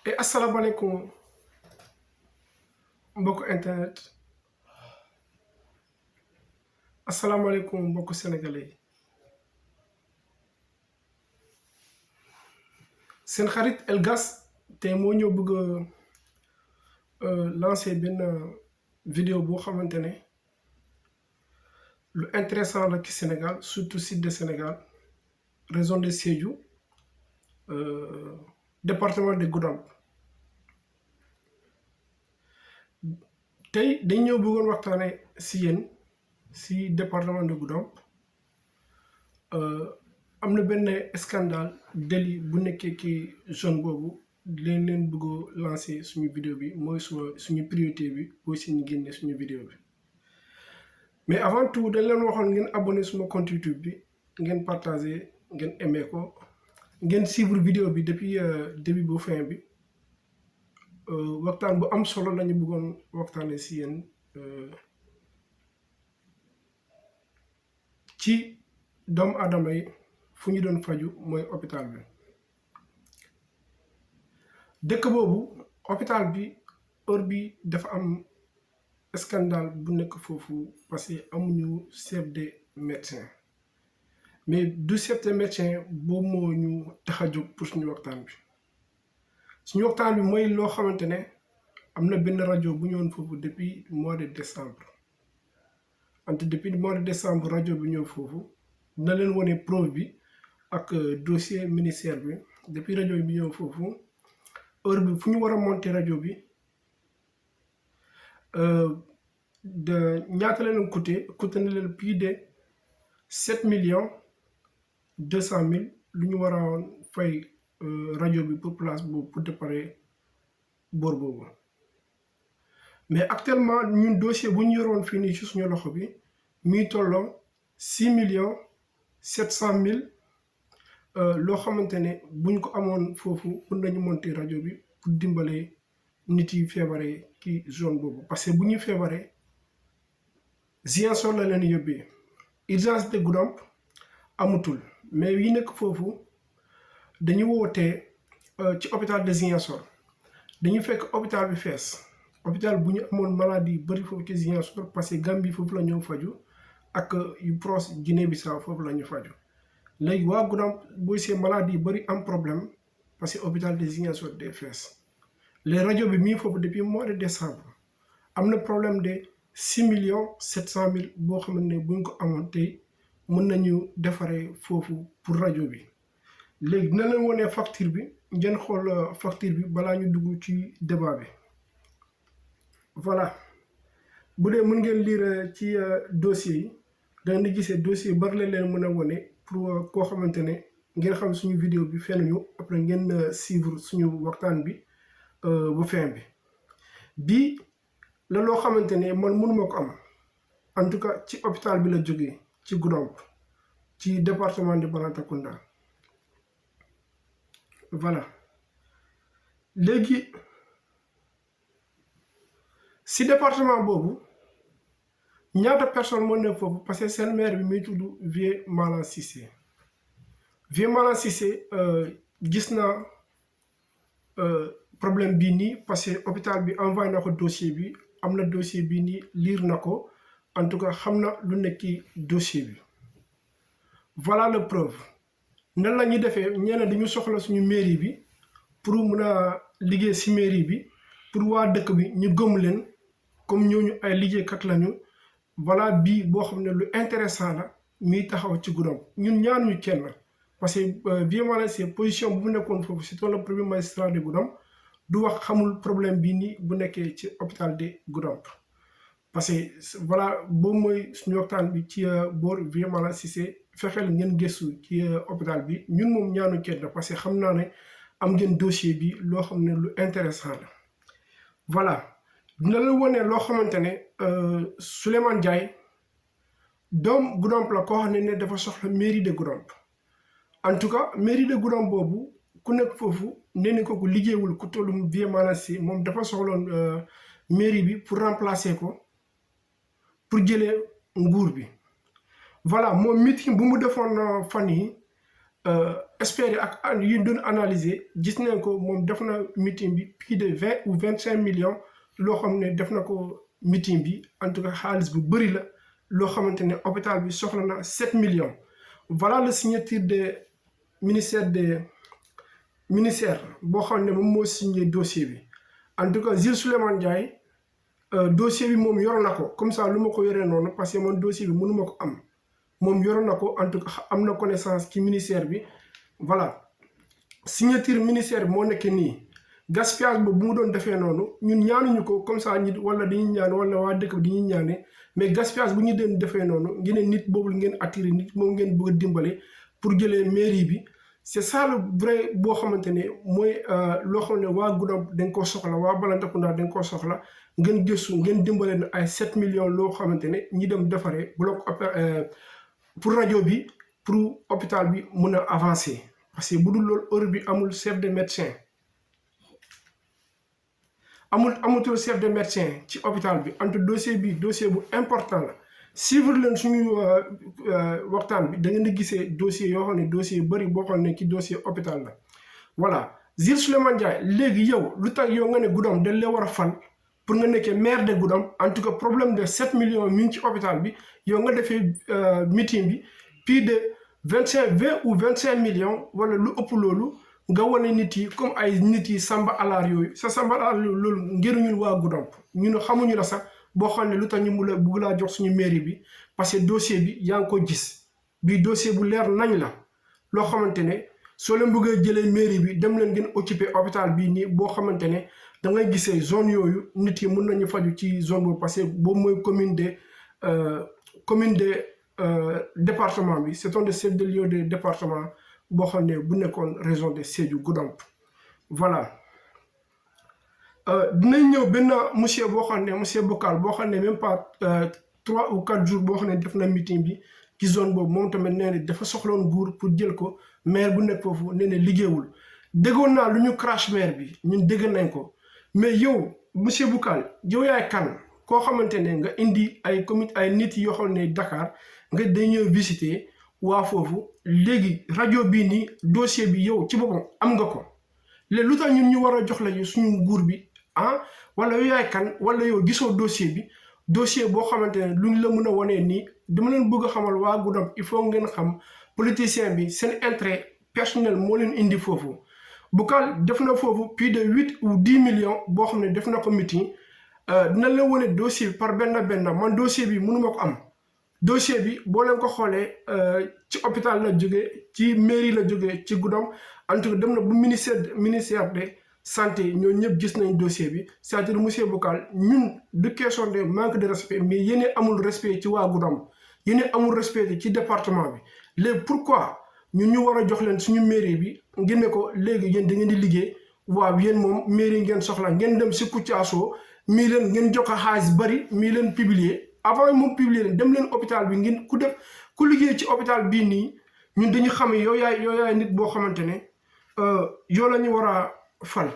et asalaamaaleykum mbokku internet asalaamaaleykum mbokku sénégalais yi seen xarit Elgas tey moo ñëw bëgg a lancer benn vidéo boo xamante ne lu intéressant la ci Sénégal surtout sud de Sénégal région de Sédhiou département de Goudomp tey dañ ñëw bëggoon waxtaane si yéen si département de Goudomp am na benn scandale délit bu nekkee ci zone boobu leen bëgg a lancer suñu vidéo bi mooy suñu priorité bi booy si ñu génne suñu vidéo bi mais avant tout dañ leen waxoon ngeen abonné suma compte YouTube bi ngeen partagé ngeen aimé ko ngeen suivre vidéo bi depuis début ba fin bi waxtaan bu am solo lañu bëggoon waxtaane si yéen ci doomu aadama yi fu ñu doon faju mooy hôpital bi dëkk boobu hôpital bi heure bi dafa am scandale bu nekk foofu parce que amuñu chef de médecin mais du chef de médecin boobu moo ñu tax a jóg pour suñu waxtaan bi mooy loo xamante ne am na benn rajo bu ñëwoon foofu depuis mois de décembre depuis mois de décembre rajo bi ñëw foofu dina leen wane preuve bi ak dossier ministère bi depuis rajo bi ñëw foofu heure bi fu ñu war a monter rajo bi de ñaata leen coûté na leen plus de 7,200,000 lu ñu war a fay rajo bi pour place boobu pour déparer boor boobu mais actuellement ñun dossier bu ñu yoroon fii nii ci suñu loxo bi mi tolloo 6,700,000 loo xamante ne buñ ko amoon foofu pour nañu monter rajo bi pour dimbale nit yi feebaree ci zone boobu parce que bu ñuy feebaree Ziguinchor la leen yóbbee urgence de Goudomp amutul mais yi nekk foofu dañu wootee ci hôpital de Ziguinchor dañu fekk hôpital bi fees hôpital bu ñu amoon maladie bëri foofu ci Ziguinchor parce que Gambie foofu la ñëw faju ak yu proche Guinée Bissau foofu la ñu faju léegi waa Goudomp booy see maladie bëri am problème parce que hôpital de Ziguinchor day fees les rajo bi mii foofu depuis mois de décembre am na problème de 6,700,000 boo xamante ne buñ ko amoon tey mën nañu defaree foofu pour rajo bi léegi dina leen wone facture bi ngeen xool facture bi balaa ñu dugg ci débat bi voilà bu dee mën ngeen lire ci dossier yi da ngeen di gisee dossier bari leen mën a wone pour koo xamante ne ngeen xam suñu vidéo bi fenn ñu après ngeen suivre suñu waxtaan bi bu fin bi bii la loo xamante ne man mënuma ko am en tout cas ci hôpital bi la jógee ci Goudomp ci département de Balantacounda voilà léegi si département boobu ñaata personne moo nekk foofu parce que seen maire bi muy tudd Vieux Malang Cissé gis naa problème bii nii parce que hôpital bi envoyé na ko dossier bi am na dossier bii nii lire na ko en tout cas xam na lu nekk dossier bi voilà la preuve nan la ñuy defee ñeneen dañu soxla suñu mairie bi pour mun a liggéey si mairie bi pour waa dëkk bi ñu gëm leen comme ñooñu ay liggéeykat lañu voilà bii boo xam ne lu intéressant la miy taxaw ci Goudomp ñun ñaanuñu kenn parce que Vieux Malang Cissé position bu nekkoon foofu c'est le premier magistrat de Goudomp du wax xamul problème bii nii bu nekkee ci hôpital de Goudomp parce que voilà boobu mooy suñu waxtaan bi ci boor Vieux Malang Cissé fexeel ngeen gëstu ci hôpital bi ñun moom ñaanu kenn parce que xam naa ne am ngeen dossier bi loo xam ne lu intéressant la voilà dina la wone loo xamante ne Souleymane Ndiaye doom Goudomp la koo xam ne dafa soxla mairie de Goudomp en tout cas mairie de Goudomp boobu ku nekk foofu nee na ko ku liggéeyul ku tollu Vieux Malang Cissé moom dafa soxloon mairie bi pour remplacer ko pour jëlee nguur bi voilà moom meeting bu mu defoon fan yi experts ak yu doon analyser gis nañ ko moom def na meeting bi plus de 20 ou 25 millions loo xam ne def na ko meeting bi en tout cas xaalis bu bëri la loo xamante ne hôpital bi soxla na 7 millions. Voilà le signature de ministère boo xam ne moom moo signé dossier bi en tout cas Jules Souleymane Ndiaye dossier bi moom yor na ko comme ça lu ma ko yoree noonu parce que man dossier bi mënuma ko am moom yor na ko en tout cas am na connaissance ci ministère bi. Voilà signature ministère bi moo nekk nii gaspillage boobu bu mu doon defee noonu ñun ñaanuñu ko comme ça ñi wala dañuy ñaan wala waa dëkk bi dañuy ñaane mais gaspillage bu ñu doon defee noonu ngeen nit boobu ngeen attiré nit moom ngeen bëgg a dimbale pour jëlee mairie bi c'est ça le vrai boo xamante ne mooy loo xam ne waa Goudomp dañ koo soxla waa Balantacounda dañ koo soxla ngeen gëstu ngeen dimbale na ay 7 millions loo xamante ne ñi dem defaree bloc pour rajo bi pour hôpital bi mun a avancer. Parce que bu dul loolu heure bi amul chef de médecin amutul chef de médecin ci hôpital bi entre dossier bu important la suivre leen suñu waxtaan bi da ngeen di gisee dossier yoo xam ne dossier yu bëri boo xam ne ci dossier hôpital la. Voilà Jules Souleymane Ndiaye léegi yow lu tax yow nga ne Goudomp dañ la war a fal pour nga nekkee maire de Goudomp en tout cas problème de 7 millions mi ngi ci hôpital bi yow nga defee meeting bi plus de 20 ou 25 millions wala lu ëpp loolu nga wane nit yi comme ay nit yi samba alaar yooyu sa samba alaar loolu njëriñul waa Goudomp ñun xamuñu la sax boo xam ne lu tax ñu mu la bugg laa jox suñu mairie bi parce que dossier bi yaa ngi ko gis bii dossier bu leer nañ la loo xamante ne soo leen bëggee jëlee mairie bi dem leen ngeen occuper hôpital bii nii boo xamante ne da ngay gisee zone yooyu nit yi mën nañu faju ci zone boobu parce que boobu mooy commune de département bi c'est un des chefs de lieu de département boo xam ne bu nekkoon région de Sédhiou Goudomp. Voilà dinañ ñëw benn monsieur boo xam ne monsieur Bokal boo xam ne même pas 3 ou 4 jours boo xam ne def na meeting bi ci zone boobu moom tamit nee na dafa soxloon nguur pour jël ko maire bu nekk foofu nee na liggéeyul déggoon naa lu ñu crash maire bi ñun dégg nañ ko mais yow monsieur Bokal yow yaay kan koo xamante ne nga indi ay comité ay nit yoo xam ne Dakar nga day ñëw visiter waa foofu léegi rajo bii nii dossier bi yow ci boppam am nga ko léegi lu tax ñun ñu war a jox la suñu nguur bi wala yow yaay kan wala yow gisoo dossier boo xamante ne luñ la mën a wanee nii dama leen bëgg a xamal waa Goudomp il faut ngeen xam politicien bi seen intérêt personnel moo leen indi foofu. Bokal def na foofu plus de 8 ou 10 millions boo xam ne def na ko meeting dina leen wane dossier bi par benn man dossier bi mënuma ko am. Dossier bi boo leen ko xoolee ci hôpital la jógee ci mairie la jógee ci Goudomp en tout cas dem na bu ministère de santé ñoo ñëpp gis nañ dossier bi c'est-à-dire monsieur Bokal ñun du question de manque de respect mais yéen amul respect ci waa Goudomp yéen amul respect ci département bi léegi pourquoi ñun ñu war a jox leen suñu mairie bi ngeen ne ko léegi yéen da ngeen di liggéey waaw yéen moom mairie ngeen soxla ngeen dem si Kouthia-Show mii leen ngeen jox ko xaalis bari mii leen publier. Avant moom publier leen dem leen hôpital bi ngeen ku liggéey ci hôpital bii nii ñun dañu xam yow yaay nit boo xamante ne yow la ñu war a fal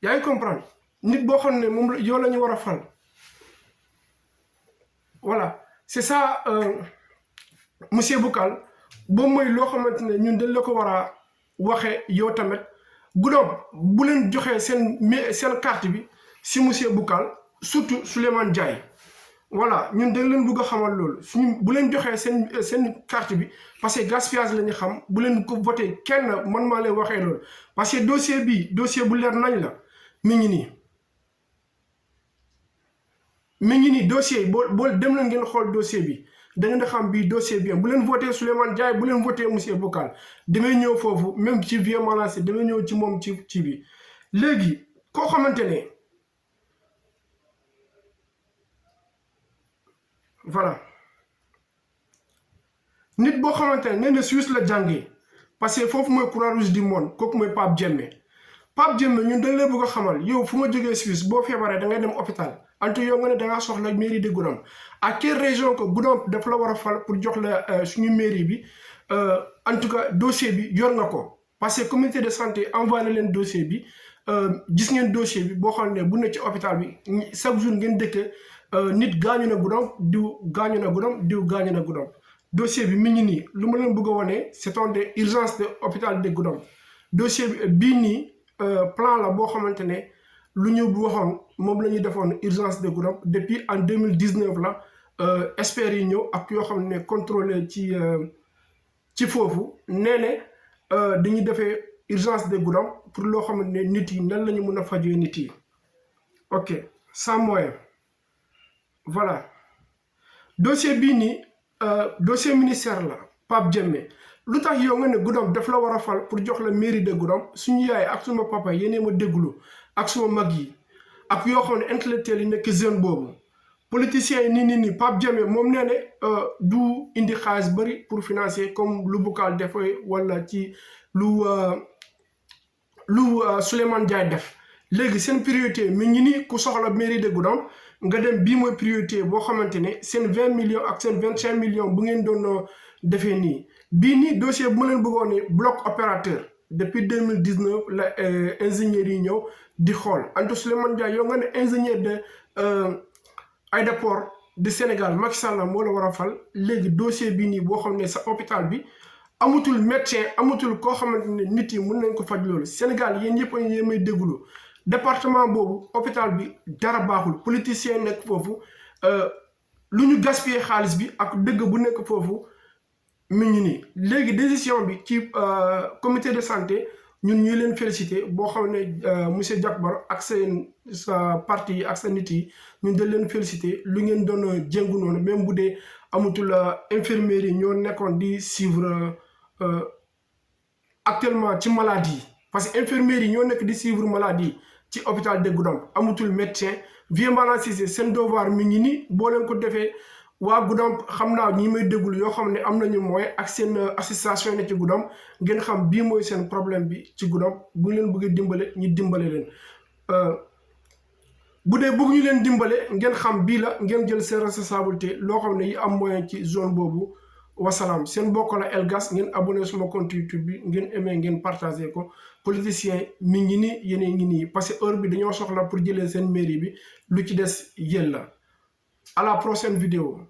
yaa ngi comprendre nit boo xam ne moom yow la ñu war a fal. Voilà c'est ça monsieur Bokal boobu mooy loo xamante ne ñun dañ la ko war a waxee yow tamit Goudomp bu leen joxee seen carte bi si monsieur Bokal surtout Souleymane Ndiaye. Voilà ñun dañ leen bëgg a xamal loolu suñu bu leen joxee seen carte bi parce que gaspillage la ñu xam bu leen ko voté kenn man maa leen waxee loolu parce que dossier bu leer nañ la mi ngi nii dossier yi boo dem leen ngeen xool dossier bi da ngeen di xam bii dossier bi bu leen voté Souleymane Ndiaye bu leen voté monsieur Bokal damay ñëw foofu même ci vieux Malassi damay ñëw ci moom ci bi léegi koo xamante ne. Voilà nit boo xamante ne nee na Suisse la jàngee parce que foofu mooy Croix-Rouge du monde kooku mooy Pape Diémé ñun dañ lay bëgg a xamal yow fu nga jógee Suisse boo feebaree da ngay dem hôpital ante yow nga ne da ngaa soxla mairie de Goudomp à quelle région que Goudomp dafa la war a fal pour jox la suñu mairie bi en tout cas dossier bi yor nga ko parce que comité de santé envoyé leen dossier bi gis ngeen dossier bi boo xam ne bu ne ci hôpital bi chaque jour ngeen dëkk. Nit gaañu na Goudomp diw gaañu na Goudomp dossier bi mi ngi nii lu ma leen bëgg a wane c'est un des urgences de hôpital de Goudomp dossier bi bii nii plan la boo xamante ne lu ñu waxoon moom la ñuy defoon urgence de Goudomp depuis en 2019 la experts yi ñëw ak yoo xam ne contrôlé ci foofu nee ne dañuy defee urgence de Goudomp pour loo xamante ne nit yi nan la ñu mën a fajee nit yi ok sans moyen voilà dossier bii nii dossier ministère la Pape Diémé lu tax yow nga ne Goudomp daf la war a fal pour jox la mairie de Goudomp suñu yaay ak suma papa yéenee ma déglu ak suma mag yi ak yoo xam ne intellectuels yi nekk jeune boobu politiciens yi nii Pape Diémé moom nee ne du indi xaalis bëri pour financer comme lu Boucal defee wala ci lu Souleymane Ndiaye def léegi seen priorité mi ngi nii ku soxla mairie de Goudomp nga dem bii mooy priorité boo xamante ne seen 20 millions ak seen 25 millions bu ngeen doon defee nii bii nii dossier bu ma leen bëggoon ne bloc opérateur depuis 2019 la ingénieurs yi ñëw di xool Anta Souleymane Ndiaye yow nga ne ingénieur de aéroport du Sénégal Macky Sall moo la war a fal léegi dossier bii nii boo xam ne sa hôpital bi amatul médecin amatul koo xamante ne nit yi mën nañ ko faj loolu Sénégal yéen yëpp a may déglu département boobu hôpital bi dara baaxul politicien nekk foofu lu ñu gaspiller xaalis bi ak dëgg bu nekk foofu mi ngi nii léegi décision bi ci comité de santé ñun ñuy leen félicité boo xam ne monsieur Diack Baro ak seen sa parti yi ak sa nit yi ñun dañ leen félicité lu ngeen doon jéngu noonu même bu dee amatul infirmières yi ñoo nekkoon di suivre actuellement ci maladie yi parce que infirmières yi ñoo nekk di suivre maladie yi ci hôpital de Goudomp amatul médecin Vieux Malang Cissé seen devoir mi ngi nii boo leen ko defee waa Goudomp xam naa ñi may déglu yoo xam ne am nañu moyen ak seen association ne ci Goudomp ngeen xam bii mooy seen problème bi ci Goudomp bu leen bëggee dimbale ñu dimbale leen bu dee bëgg ñu leen dimbale ngeen xam bii la ngeen jël seen responsabilité loo xam ne yi am moyen ci zone boobu wasalaam seen bokk la Elgas ngeen abonné suma compte YouTube bi ngeen aimé ngeen partagé ko politicien mi ngi nii yéen ngi nii parce que heure bi dañoo soxla pour jëlee seen mairie bi lu ci des yéen la à la prochaine vidéo